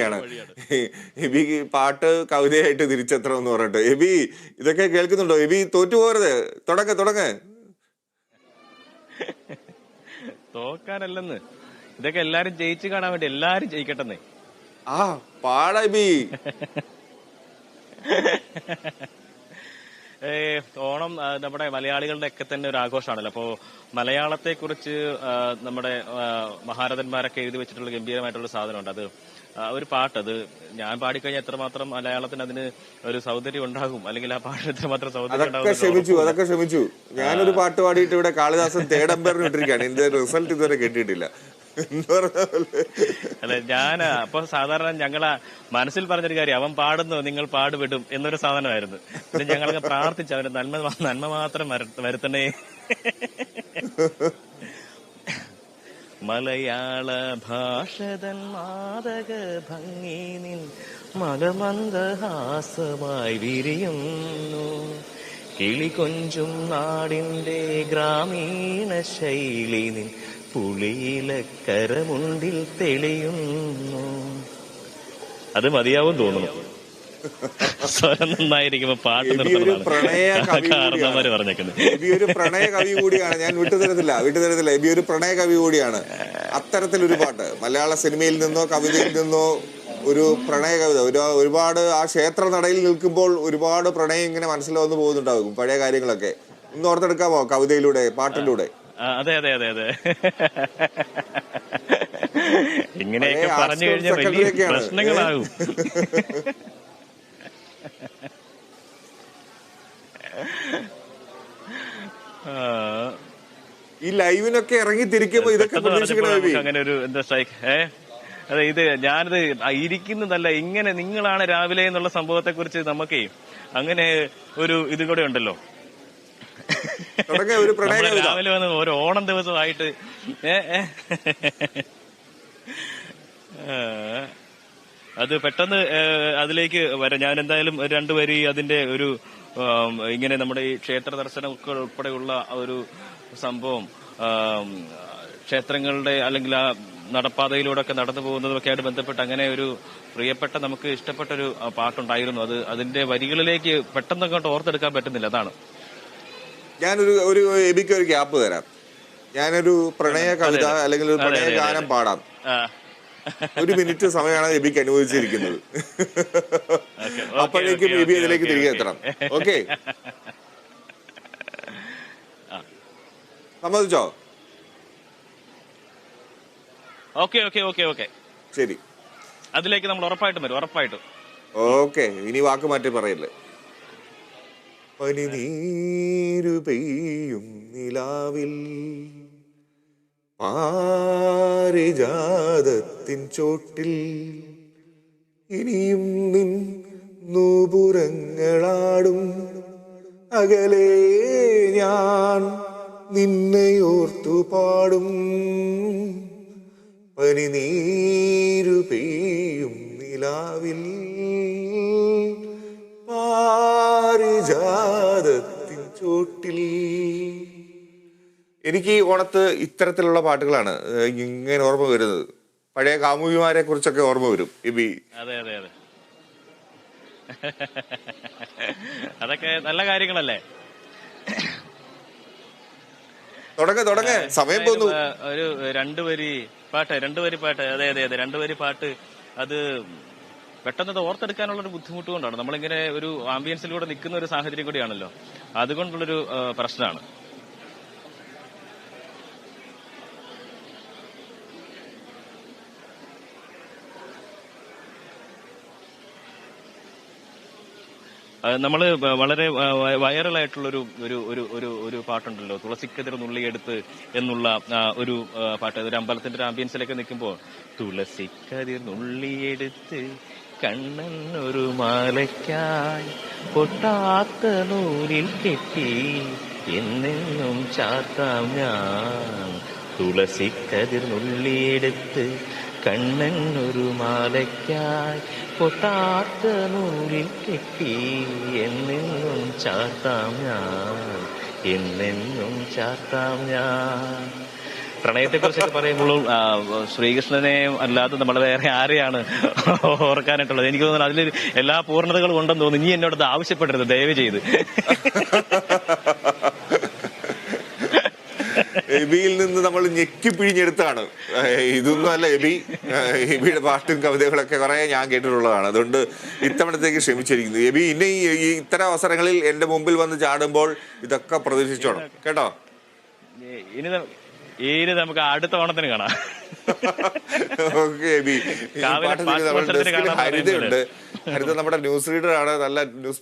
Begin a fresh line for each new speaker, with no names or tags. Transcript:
ാണ് എബി പാട്ട് കവിതയായിട്ട് തിരിച്ചെത്തണം എന്ന് പറഞ്ഞിട്ട്. എബി ഇതൊക്കെ കേൾക്കുന്നുണ്ടോ? എബി തോറ്റു പോകരുത്. തുടങ്ങ
തോക്കാനല്ലെന്ന്, ഇതൊക്കെ എല്ലാരും ജയിച്ചു കാണാൻ വേണ്ടി, എല്ലാരും ജയിക്കട്ടെന്നേ.
ആ പാടാ എബി.
ഓണം നമ്മുടെ മലയാളികളുടെ ഒക്കെ തന്നെ ഒരു ആഘോഷമാണല്ലോ. അപ്പോ മലയാളത്തെ കുറിച്ച് നമ്മുടെ മഹാരഥന്മാരൊക്കെ എഴുതി വെച്ചിട്ടുള്ള ഗംഭീരമായിട്ടുള്ള സാധനമുണ്ട്. അത് ഒരു പാട്ട്, അത് ഞാൻ പാടിക്കഴിഞ്ഞാൽ എത്രമാത്രം മലയാളത്തിന് അതിന് ഒരു സൗന്ദര്യം ഉണ്ടാകും, അല്ലെങ്കിൽ ആ പാട്ടിന് എത്രമാത്രം സൗന്ദര്യം
അതൊക്കെ ക്ഷമിച്ചു. ഞാനൊരു പാട്ട് പാടിയിട്ട് ഇവിടെ കാളിദാസൻ തേർഡ് എംപയറിന് ഇട്ടിരിക്കുകയാണ്. ഇതിന്റെ റിസൾട്ട് ഇതുവരെ കിട്ടിയിട്ടില്ല.
അല്ലെ, ഞാൻ അപ്പൊ സാധാരണ ഞങ്ങളെ മനസ്സിൽ പറഞ്ഞൊരു കാര്യം, അവൻ പാടുന്നു നിങ്ങൾ പാടുവിടും എന്നൊരു സാധനമായിരുന്നു. പിന്നെ ഞങ്ങളൊക്കെ പ്രാർത്ഥിച്ചു അവന്റെ നന്മ മാത്രം വരുത്തണേ. മലയാള ഭാഷതൻ മാതക ഭംഗി നിൻ മലമന്ദഹാസമായി വിരിയുന്നു, കിളികൊഞ്ചും നാടിന്റെ ഗ്രാമീണ ശൈലി നിൻ പുളിയിലക്കരമുണ്ടിൽ തെളിയുന്നു. അത് മതിയാവും തോന്നുന്നു. സ്വരം നന്നായിരിക്കുമ്പോ പാട്ട്
ഒരു പ്രണയ കവി കൂടിയാണ്. ഞാൻ വിട്ടുതരത്തില്ല. എബി ഒരു പ്രണയ കവി കൂടിയാണ്. അത്തരത്തിലൊരു പാട്ട് മലയാള സിനിമയിൽ നിന്നോ കവിതയിൽ നിന്നോ ഒരു പ്രണയ കവിത, ഒരുപാട് ആ ക്ഷേത്ര നടയിൽ നിൽക്കുമ്പോൾ ഒരുപാട് പ്രണയം ഇങ്ങനെ മനസ്സിൽ വന്നു പോകുന്നുണ്ടാകും. പഴയ കാര്യങ്ങളൊക്കെ ഒന്ന് ഓർത്തെടുക്കാമോ കവിതയിലൂടെ, പാട്ടിലൂടെ?
അതെ. ഇങ്ങനെയൊക്കെ പറഞ്ഞു കഴിഞ്ഞാൽ വലിയ പ്രശ്നങ്ങളാകും.
ഈ ലൈവിനൊക്കെ ഇറങ്ങി തിരിക്കുമ്പോ ഇതൊക്കെ
അങ്ങനെ ഒരു എന്താ സ്ട്രൈക്ക്. അതെ, ഇത് ഞാനത് ഇരിക്കുന്നതല്ല, ഇങ്ങനെ നിങ്ങളാണ് രാവിലെ എന്നുള്ള സംഭവത്തെ കുറിച്ച് നമുക്ക് അങ്ങനെ ഒരു ഇത് കൂടെ ഉണ്ടല്ലോ. രാവിലെ വന്ന് ഒരു ഓണം ദിവസമായിട്ട് അത് പെട്ടെന്ന് അതിലേക്ക് വരാം. ഞാൻ എന്തായാലും രണ്ടു വരി അതിന്റെ ഒരു ഇങ്ങനെ നമ്മുടെ ഈ ക്ഷേത്ര ദർശനം ഉൾപ്പെടെയുള്ള ഒരു സംഭവം, ക്ഷേത്രങ്ങളുടെ അല്ലെങ്കിൽ ആ നടപ്പാതയിലൂടെ ഒക്കെ നടന്നു പോകുന്നതൊക്കെ ആയിട്ട് ബന്ധപ്പെട്ട് അങ്ങനെ ഒരു പ്രിയപ്പെട്ട നമുക്ക് ഇഷ്ടപ്പെട്ട ഒരു പാട്ടുണ്ടായിരുന്നു. അത് അതിന്റെ വരികളിലേക്ക് പെട്ടെന്ന് അങ്ങോട്ട് ഓർത്തെടുക്കാൻ പറ്റുന്നില്ല. അതാണ്.
ഞാനൊരു എബിക്ക് ഒരു ഗ്യാപ്പ് തരാം. ഞാനൊരു പ്രണയ കവിത അല്ലെങ്കിൽ ഒരു പ്രണയ ഗാനം പാടാം. 1 മിനിറ്റ് സമയമാണ് എബിക്ക് അനുവദിച്ചിരിക്കുന്നത്. അപ്പോഴേക്കും എബി അതിലേക്ക് തിരികെ എത്തണം. ഓക്കെ, സമ്മതിച്ചോ?
ഓക്കെ,
ശരി.
അതിലേക്ക് നമ്മൾ ഉറപ്പായിട്ടും.
ഓക്കെ, ഇനി വാക്ക് മാറ്റി പറയല്ലേ. പനിനീരു പെയ്യും നിലാവിൽ പാരിജാതത്തിൻ ചോട്ടിൽ ഇനിയും നിൻ നൂപുരങ്ങളാടും അകലെ ഞാൻ നിന്നെയോർത്തു പാടും. പനിനീരു പെയ്യും നിലാവിൽ പാരിജാതത്തിൻ ചോട്ടിൽ. എനിക്ക് ഈ ഓണത്ത് ഇത്തരത്തിലുള്ള പാട്ടുകളാണ് ഇങ്ങനെ ഓർമ്മ വരുന്നത്. പഴയ കാമുകിമാരെ കുറിച്ചൊക്കെ ഓർമ്മ വരും എബി.
അതെ അതൊക്കെ നല്ല കാര്യങ്ങളല്ലേ.
തുടങ്ങ സമയം പോന്നു.
ഒരു രണ്ടു വരി പാട്ട്. അതെ 2 വരി പാട്ട്. അത് പെട്ടെന്ന് ഓർത്തെടുക്കാനുള്ള ഒരു ബുദ്ധിമുട്ട് കൊണ്ടാണ്. നമ്മളിങ്ങനെ ഒരു ആംബിയൻസിലൂടെ നിൽക്കുന്ന ഒരു സാഹചര്യം കൂടിയാണല്ലോ, അതുകൊണ്ടുള്ളൊരു പ്രശ്നമാണ്. നമ്മള് വളരെ വൈറലായിട്ടുള്ളൊരു ഒരു പാട്ടുണ്ടല്ലോ, തുളസിക്കതിർ നുള്ളിയെടുത്ത് എന്നുള്ള ഒരു പാട്ട്. ഒരു അമ്പലത്തിന്റെ ഒരു ആംബിയൻസിലൊക്കെ നിൽക്കുമ്പോൾ തുളസിക്കതിർ നുള്ളിയെടുത്ത് കണ്ണൻ ഒരു മാലയ്ക്കായി പൊട്ടാത്ത നൂലിൽ കെട്ടി എന്നെന്നും ചാത്താം ഞാൻ. തുളസിക്കതിർ നുള്ളിയെടുത്ത് കണ്ണൻ ഒരു മാലയ്ക്കായി പൊട്ടാത്ത നൂലിൽ കെട്ടി എന്നെന്നും ചാത്താം ഞാൻ. പ്രണയത്തെ കുറിച്ചൊക്കെ പറയുമ്പോഴും ശ്രീകൃഷ്ണനെ അല്ലാതെ നമ്മൾ വേറെ ആരെയാണ് ഓർക്കാനായിട്ടുള്ളത്? എനിക്ക് തോന്നുന്നു അതിൽ എല്ലാ പൂർണ്ണതകളും ഉണ്ടെന്ന് തോന്നുന്നു. ഇനി എന്നോട് ആവശ്യപ്പെടരുത് ദയവ് ചെയ്ത്.
എബിയിൽ നിന്ന് നമ്മൾ ഞെക്കി പിഴിഞ്ഞെടുത്താണ്. ഇതൊന്നും അല്ല എബി. എബിയുടെ പാട്ടും കവിതകളൊക്കെ കുറെ ഞാൻ കേട്ടിട്ടുള്ളതാണ്. അതുകൊണ്ട് ഇത്തവണത്തേക്ക് ക്ഷമിച്ചിരിക്കുന്നു. എബി ഇനി ഇത്തരം അവസരങ്ങളിൽ എന്റെ മുമ്പിൽ വന്ന് ചാടുമ്പോൾ ഇതൊക്കെ പ്രതീക്ഷിച്ചോണം കേട്ടോ.
ഇനി നമുക്ക് അടുത്ത ഓണത്തിന് കാണാം.
Okay AB. ഹരിതയുണ്ട്. ഹരിത നമ്മുടെ ന്യൂസ് റീഡറാണ്. നല്ല ന്യൂസ്